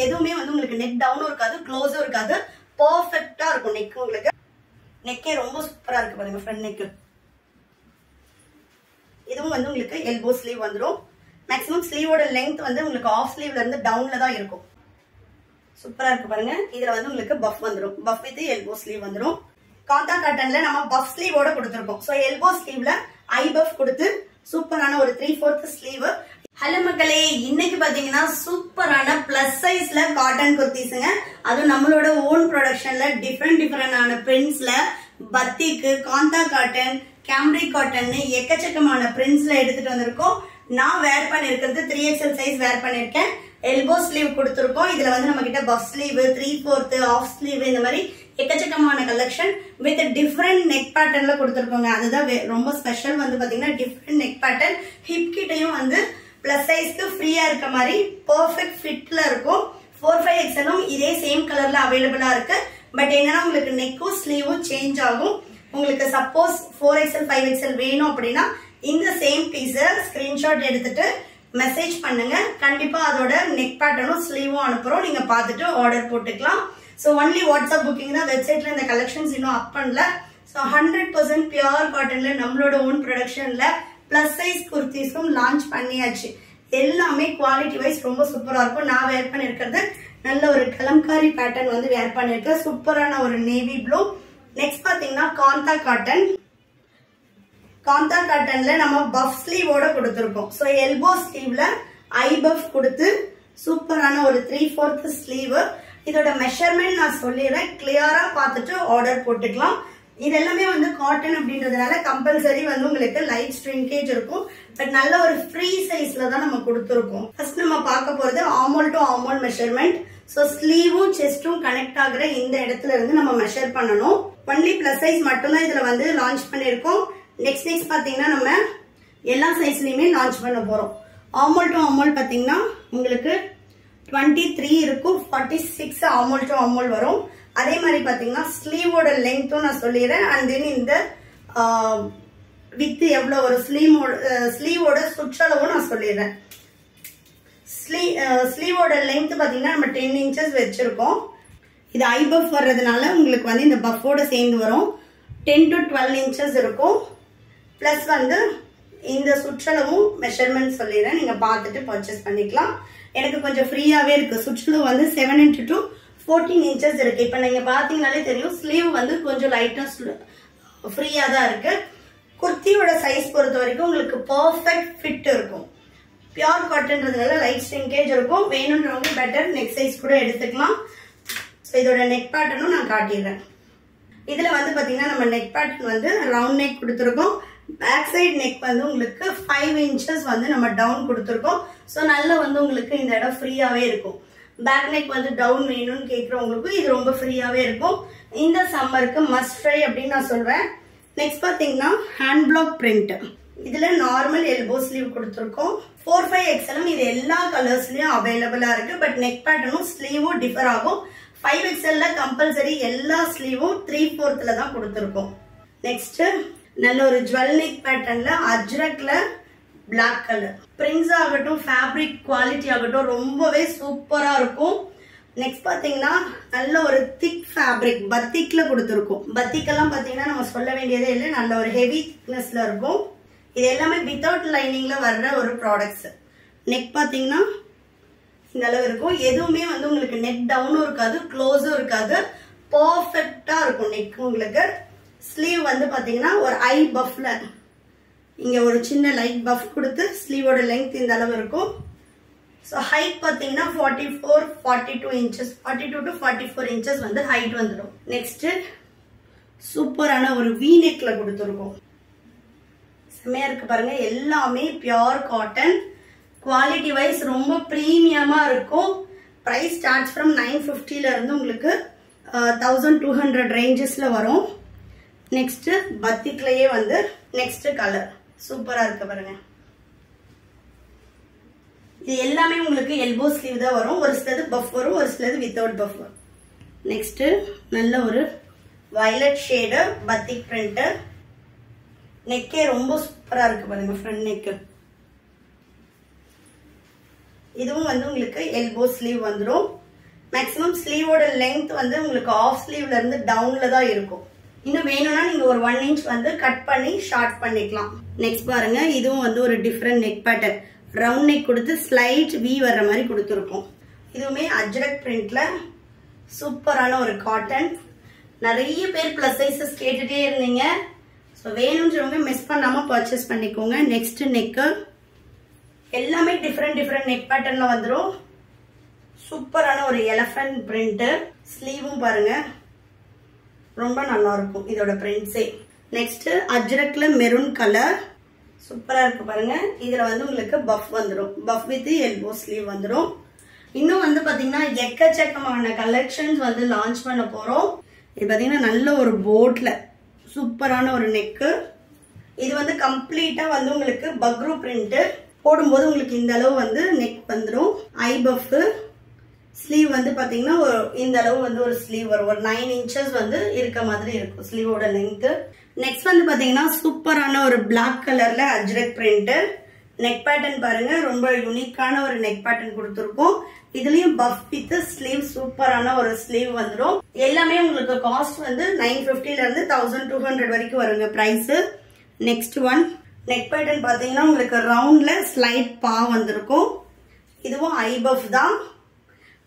எதுவுமே வந்து உங்களுக்கு நெக் டவுனும் இருக்காது, க்ளோஸும் இருக்காது, பர்ஃபெக்டா இருக்கும் நெக். உங்களுக்கு நெக்கே ரொம்ப சூப்பரா இருக்கு பாருங்க, ஃப்ரண்ட் நெக். இதுவும் வந்து உங்களுக்கு எல்போ ஸ்லீவ் வந்துடும். மேக்ஸிமம் ஸ்லீவோட லெங்த் வந்து உங்களுக்கு ஆஃப் ஸ்லீவ்ல இருந்து டவுன்ல தான் இருக்கும். சூப்பரா இருக்கு பாருங்க. இதுல வந்து உங்களுக்கு பஃப் வந்துடும், பஃப் வித் எல்போ ஸ்லீவ் வந்துடும். காந்தா காட்டன்ல நம்ம பஃப் ஸ்லீவோட கொடுத்துருக்கோம். ஸோ எல்போ ஸ்லீவ்ல ஐ பஃப் கொடுத்து சூப்பரான ஒரு 3/4 ஸ்லீவ். ஹலோ மக்களே, இன்னைக்கு பாத்தீங்கன்னா சூப்பரான பிளஸ் சைஸ்ல காட்டன் குர்த்திஸ்ங்க. அதுவும் நம்மளோட ஓன் ப்ரொடக்ஷன்ல டிஃப்ரெண்டான பிரிண்ட்ஸ்ல பத்திக்கு, காந்தா காட்டன், கேம்ரிக் காட்டன் எக்கச்சக்கமான பிரிண்ட்ஸ்ல எடுத்துட்டு வந்திருக்கோம். நான் வேர் பண்ணிருக்கிறது 3XL சைஸ் வேர் பண்ணிருக்கேன். எல்போ ஸ்லீவ் கொடுத்துருக்கோம். இதுல வந்து நம்ம கிட்ட பஃப் ஸ்லீவ், 3/4 ஆஃப் ஸ்லீவ், இந்த மாதிரி எக்கச்சக்கமான கலெக்ஷன் வித் டிஃப்ரெண்ட் நெக் பேட்டர்ன்ல கொடுத்துருக்கோங்க. அதுதான் ரொம்ப ஸ்பெஷல். வந்து பாத்தீங்கன்னா டிஃப்ரெண்ட் நெக் பேட்டர்ன், ஹிப் கிட்டையும் வந்து பிளஸ் சைஸ்க்கு ஃப்ரீயா இருக்க மாதிரி பெர்ஃபெக்ட் ஃபிட்ல இருக்கும். 4-5XL இதே சேம் கலர்ல அவைலபிளா இருக்கு. பட் என்னன்னா உங்களுக்கு நெக்கும் ஸ்லீவும் சேஞ்ச் ஆகும். உங்களுக்கு சப்போஸ் 4XL 5XL வேணும் அப்படின்னா இந்த சேம் பீஸ ஸ்கிரீன்ஷாட் எடுத்துட்டு மெசேஜ் பண்ணுங்க. கண்டிப்பா அதோட நெக் பேட்டர்னும் ஸ்லீவும் அனுப்புறோம். நீங்க பார்த்துட்டு ஆர்டர் போட்டுக்கலாம். ஸோ ஒன்லி வாட்ஸ்அப் புக்கிங் தான். வெப்சைட்ல இந்த கலெக்ஷன்ஸ் இன்னும் அப் பண்ணல. ஸோ 100% பியூர் காட்டன்ல நம்மளோட ஓன் ப்ரொடக்ஷன்ல பிளஸ் சைஸ் குர்த்திஸும் லான்ச் பண்ணியாச்சு. எல்லாமே குவாலிட்டி வைஸ் ரொம்ப சூப்பரா இருக்கும். நான் வேர் பண்ணிருக்கிறது நல்ல ஒரு கலம்காரி பேட்டர்ன் வந்து வேர் பண்ணிருக்கேன். சூப்பரான ஒரு நேவி ப்ளூ. நெக்ஸ்ட் பாத்தீங்கன்னா காந்தா காட்டன். காந்தா காட்டன்ல நம்ம பஃப் ஸ்லீவோட கொடுத்துருக்கோம். ஸோ எல்போ ஸ்லீவ்ல ஐ பஃப் கொடுத்து சூப்பரான ஒரு 3/4 ஸ்லீவ். இதோட மெஷர்மெண்ட் நான் சொல்லிடுறேன், கிளியரா பார்த்துட்டு ஆர்டர் போட்டுக்கலாம். இது எல்லாமே வந்து காட்டன் அப்படின்றதுனால கம்பல்சரி வந்து உங்களுக்கு லைட் ஸ்ட்ரிங்கேஜ் இருக்கும். பட் நல்ல ஒரு ஃப்ரீ சைஸ்ல தான் நம்ம கொடுத்துருக்கோம். ஃபர்ஸ்ட் நம்ம பார்க்க போறது ஆமோல் டு ஆமோல் மெஷர்மெண்ட். ஸோ ஸ்லீவும் செஸ்டும் கனெக்ட் ஆகுற இந்த இடத்துல இருந்து நம்ம மெஷர் பண்ணணும். ஒன்லி பிளஸ் சைஸ் மட்டும்தான் இதுல வந்து லான்ச் பண்ணிருக்கோம். நெக்ஸ்ட் பாத்தீங்கன்னா நம்ம எல்லா சைஸ்லயுமே லான்ச் பண்ண போறோம். ஆமோல் டு ஆமோல் பாத்தீங்கன்னா உங்களுக்கு 23 இருக்கும், 46 ஆமோல் டு ஆமோல் வரும். அதே மாதிரி பாத்தீங்கன்னா ஸ்லீவோட லெங்த்தும் நான் சொல்லிடுறேன். அண்ட் தென் இந்த வித் எவ்வளவு ஒரு ஸ்லீவோட சுற்றளவும் நான் சொல்லிடுறேன். ஸ்லீவோட லெங்த் பாத்தீங்கன்னா நம்ம 10 inches வச்சிருக்கோம். இது ஐ பஃப் வர்றதுனால உங்களுக்கு வந்து இந்த பஃபோட சேர்ந்து வரும். 10 to 12 inches இருக்கும். பிளஸ் வந்து இந்த சுற்றளவும் மெஷர்மெண்ட் சொல்லிடுறேன், நீங்க பார்த்துட்டு பர்ச்சேஸ் பண்ணிக்கலாம். எனக்கு கொஞ்சம் ஃப்ரீயாவே இருக்கு. சுற்றளவு வந்து 7 to 14 inches இருக்கு. இப்ப நீங்க பாத்தீங்கன்னாலே தெரியும் ஸ்லீவ் வந்து கொஞ்சம் லைட்டா ஃப்ரீயா தான் இருக்கு. குர்த்தியோட சைஸ் பொறுத்த வரைக்கும் உங்களுக்கு பர்ஃபெக்ட் ஃபிட் இருக்கும். பியூர் காட்டன்றதுனால லைட் ஸ்ட்ரிங்கேஜ் இருக்கும். வேணும்ன்றவங்க பெட்டர் நெக் சைஸ் கூட எடுத்துக்கலாம். ஸோ இதோட நெக் பேட்டர்னும் நான் காட்டிடுறேன். இதுல வந்து பாத்தீங்கன்னா நம்ம நெக் பேட்டர்ன் வந்து ரவுண்ட் நெக் கொடுத்துருக்கோம். பேக் சைடு நெக் வந்து உங்களுக்கு 5 inches வந்து நம்ம டவுன் கொடுத்துருக்கோம். ஸோ நல்லா வந்து உங்களுக்கு இந்த இடம் ஃப்ரீயாவே இருக்கும். பேக் நெக் வந்து டவுன் வேணும்னு கேட்கறவங்களுக்கு இது ரொம்ப ஃப்ரீயாவே இருக்கும். இந்த சம்மருக்கு மஸ்ட் ட்ரை அப்படின்னு நான் சொல்றேன். நெக்ஸ்ட் பாத்தீங்கன்னா ஹேண்ட் பிளாக் பிரிண்ட். இதுல நார்மல் எல்போ ஸ்லீவ் கொடுத்துருக்கோம். 4-5XL இது எல்லா கலர்ஸ்லயும் அவைலபிளா இருக்கு. பட் நெக் பேட்டர்னும் ஸ்லீவும் டிஃபர் ஆகும். 5XL கம்பல்சரி எல்லா ஸ்லீவும் 3/4 தான் கொடுத்துருக்கோம். நெக்ஸ்ட் நல்ல ஒரு ஜுவல் நெக் பேட்டர்ன்ல அஜ்ரக்ல பிளாக் கலர் பிரிண்ட்ஸ் ஆகட்டும், ஃபேப்ரிக் குவாலிட்டி ஆகட்டும் ரொம்பவே சூப்பரா இருக்கும். நெக்ஸ்ட் பாத்தீங்கன்னா நல்ல ஒரு திக் ஃபேப்ரிக் பத்திக்ல கொடுத்துருக்கோம். பத்திக்கெல்லாம் பாத்தீங்கன்னா நம்ம சொல்ல வேண்டியதே இல்லை, நல்ல ஒரு ஹெவி திக்னஸ்ல இருக்கும். இது எல்லாமே வித்தவுட் லைனிங்ல வர்ற ஒரு ப்ராடக்ட்ஸ். நெக் பாத்தீங்கன்னா இந்த அளவு இருக்கும். எதுவுமே வந்து உங்களுக்கு நெக் டவுனும் இருக்காது, க்ளோஸும் இருக்காது, பர்ஃபெக்டா இருக்கும் நெக். உங்களுக்கு ஸ்லீவ் வந்து பாத்தீங்கன்னா ஒரு ஐ பஃப்ல இங்க ஒரு சின்ன லைட் பஃப் கொடுத்து ஸ்லீவோட லெங்த் இந்த அளவு இருக்கும். ஸோ ஹைட் பாத்தீங்கன்னா 42 inches 42 to 44 inches வந்து ஹைட் வந்துடும். நெக்ஸ்ட் சூப்பரான ஒரு வி நெக்ல கொடுத்துருக்கோம். செம்மையா இருக்கு பாருங்க. எல்லாமே பியூர் காட்டன். குவாலிட்டி வைஸ் ரொம்ப பிரீமியமா இருக்கும். பிரைஸ் ஸ்டார்ட்ஸ் ஃப்ரம் 950 இருந்து உங்களுக்கு 1200 ரேஞ்சஸ்ல வரும். நெக்ஸ்ட் பத்திக்லயே வந்து நெக்ஸ்ட் கலர் சூப்பரா இருக்கு பாருங்க. இது எல்லாமே உங்களுக்கு எல்போ ஸ்லீவ் தான் வரும். ஒரு சிலது பஃப் வரும், ஒரு சிலது வித்தவுட் பஃப் வரும். நெக்ஸ்ட் நல்ல ஒரு வயலட் ஷேடு பத்திக் பிரிண்ட். நெக்கே ரொம்ப சூப்பரா இருக்கு பாருங்க. ஃப்ரண்ட் நெக் இதுவும் வந்து உங்களுக்கு எல்போ ஸ்லீவ் வந்துடும். மேக்ஸிமம் ஸ்லீவோட லெங்த் வந்து உங்களுக்கு ஆஃப் ஸ்லீவ்ல இருந்து டவுன்ல தான் இருக்கும். இன்னும் வேணும்னா நீங்க ஒரு 1 inch வந்து கட் பண்ணி ஷார்ட் பண்ணிக்கலாம். நெக்ஸ்ட் பாருங்க, இதுவும் வந்து ஒரு different neck pattern. Round neck கொடுத்து ஸ்லைட் வி வர்ற மாதிரி கொடுத்துருக்கோம். இதுவுமே அஜ்ரக் பிரிண்ட்ல சூப்பரான ஒரு காட்டன். நிறைய பேர் பிளஸ் சைஸஸ் கேட்டுட்டே இருந்தீங்க. ஸோ வேணும்ன்றவங்க மிஸ் பண்ணாம பர்ச்சேஸ் பண்ணிக்கோங்க. நெக்ஸ்ட் நெக்கு எல்லாமே டிஃப்ரெண்ட் நெக் பேட்டர்ன்ல வந்துடும். சூப்பரான ஒரு எலஃபண்ட் பிரிண்ட். ஸ்லீவும் பாருங்க ரொம்ப நல்லா இருக்கும் இதோட பிரிண்ட்ஸே. நெக்ஸ்ட் அஜ்ரக்ல மெரூன் கலர் சூப்பரா இருக்கு பாருங்க. இதுல வந்து உங்களுக்கு பஃப் வந்துடும். பஃப் வித் எல்போ ஸ்லீவ் வந்துடும். இன்னும் வந்து பாத்தீங்கன்னா எக்கச்சக்கமான கலெக்ஷன்ஸ் வந்து லான்ச் பண்ண போறோம். இது பாத்தீங்கன்னா நல்ல ஒரு போட்ல சூப்பரான ஒரு நெக்கு. இது வந்து கம்ப்ளீட்டா வந்து உங்களுக்கு பக்ரூ பிரிண்ட். போடும்போது உங்களுக்கு இந்த அளவு வந்து நெக் வந்துடும். ஐ பஃப் ஸ்லீவ் வந்து பாத்தீங்கன்னா இந்த அளவு வந்து ஒரு ஸ்லீவ் வரும். ஒரு 9 inches வந்து இருக்க மாதிரி இருக்கும் ஸ்லீவோட லெங்த். நெக்ஸ்ட் வந்து பாத்தீங்கன்னா சூப்பரான ஒரு பிளாக் கலர்ல அஜ்ரக் பிரிண்ட். நெக் பேட்டர்ன் பாருங்க ரொம்ப யூனிக்கான ஒரு நெக் பேட்டர்ன் கொடுத்துருக்கோம். இதுலயும் பஃப் வித் ஸ்லீவ் சூப்பரான ஒரு ஸ்லீவ் வந்துடும். எல்லாமே உங்களுக்கு காஸ்ட் வந்து 950ல இருந்து 1200 வரைக்கும் வருங்க price. Next one neck pattern பாத்தீங்கன்னா உங்களுக்கு ரவுண்ட்ல ஸ்லைட் பா வந்திருக்கும். இதுவும் ஐ பஃப் தான்.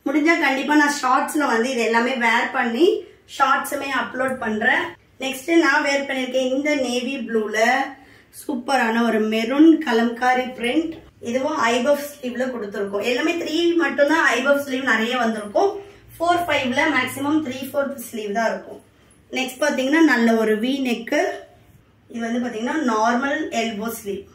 முடிஞ்சா கண்டிப்பா நான் ஷார்ட்ஸ்ல வந்து இது எல்லாமே வேர் பண்ணி ஷார்ட்ஸுமே அப்லோட் பண்றேன். நெக்ஸ்ட் நான் வேர் பண்ணிருக்கேன் இந்த நேவி ப்ளூல சூப்பரான ஒரு மெரூன் கலம்காரி பிரிண்ட். இதுவும் ஐபஃப் ஸ்லீவ்ல கொடுத்துருக்கோம். எல்லாமே 3 மட்டும் தான் ஐபஃப் ஸ்லீவ் நிறைய வந்திருக்கும். 4-5ல மேக்ஸிமம் 3/4 ஸ்லீவ் தான் இருக்கும். நெக்ஸ்ட் பாத்தீங்கன்னா நல்ல ஒரு வி நெக்கு. இது வந்து பாத்தீங்கன்னா நார்மல் எல்போ ஸ்லீவ்.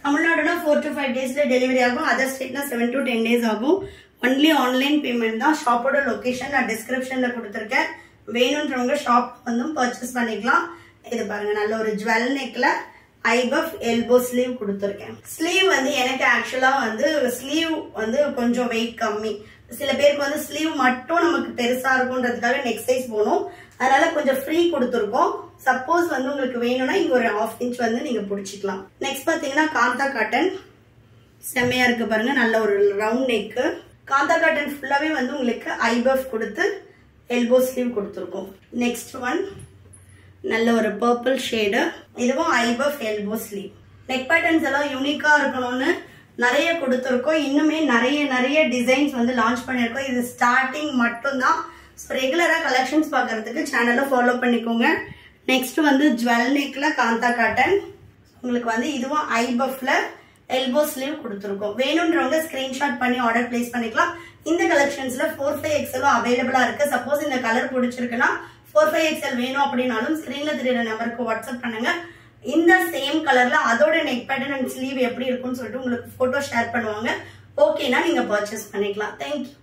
தமிழ்நாடுனா 4 to 5 daysல டெலிவரி ஆகும். அதர் ஸ்டேட்னா 7 to 10 days ஆகும். ஒன்லி ஆன்லைன் பேமெண்ட் தான். ஷாப்போட லொகேஷன் நான் டிஸ்கிரிப்ஷன்ல கொடுத்துருக்கேன். வேணும்ன்றவங்க ஷாப் வந்து பர்ச்சேஸ் பண்ணிக்கலாம். இது பாருங்க நல்ல ஒரு ஜுவல் நெக்ல ஐபஃப் எல்போ ஸ்லீவ் கொடுத்துருக்கேன். ஸ்லீவ் வந்து எனக்கு ஆக்சுவலா வந்து ஸ்லீவ் வந்து கொஞ்சம் வெயிட் கம்மி. சில பேருக்கு வந்து ஸ்லீவ் மட்டும் நமக்கு பெருசா இருக்கும்ன்றதுக்காக நெக் சைஸ் போகணும். அதனால கொஞ்சம் ஃப்ரீ கொடுத்துருக்கோம். சப்போஸ் வந்து உங்களுக்கு வேணும்னா இங்க ஒரு 1/2 inch வந்து நீங்க பிடிச்சிக்கலாம். நெக்ஸ்ட் பாத்தீங்கன்னா காந்தா காட்டன் செம்மையா இருக்கு பாருங்க. நல்ல ஒரு ரவுண்ட் நெக்கு. காந்தா காட்டன் ஃபுல்லாவே வந்து உங்களுக்கு ஐபஃப் கொடுத்து எல்போ ஸ்லீவ் கொடுத்துருக்கோம். நெக்ஸ்ட் ஒன் நல்ல ஒரு பர்பிள் ஷேடு. இதுவும் ஐபஃப் எல்போ ஸ்லீவ். நெக் பேட்டர்ன்ஸ் எல்லாம் யூனிக்கா இருக்கணும்னு நிறைய கொடுத்துருக்கோம். இன்னுமே நிறைய டிசைன்ஸ் வந்து லான்ச் பண்ணிருக்கோம். இது ஸ்டார்டிங் மட்டும் தான். ரெகுலரா கலெக்ஷன்ஸ் பாக்குறதுக்கு சேனலை ஃபாலோ பண்ணிக்கோங்க. நெக்ஸ்ட் வந்து ஜுவல் நெக்ல காந்தா காட்டன். உங்களுக்கு வந்து இதுவும் ஐபஃப்ல எல்போ ஸ்லீவ் கொடுத்துருக்கோம். வேணும்ன்றவங்க ஸ்கிரீன்ஷாட் பண்ணி ஆர்டர் பிளேஸ் பண்ணிக்கலாம். இந்த கலெக்ஷன்ஸ்ல 4-5XL அவைலபிளா இருக்கு. சப்போஸ் இந்த கலர் பிடிச்சிருக்குன்னா 4-5XL வேணும் அப்படின்னாலும் ஸ்கிரீன்ல தெரியுற நம்பருக்கு வாட்ஸ்அப் பண்ணுங்க. இந்த சேம் கலர்ல அதோட நெக் பேட்டர்ன் அண்ட் ஸ்லீவ் எப்படி இருக்கும்னு சொல்லிட்டு உங்களுக்கு போட்டோ ஷேர் பண்ணுவாங்க. ஓகேனா நீங்க பர்ச்சேஸ் பண்ணிக்கலாம். தேங்க்யூ.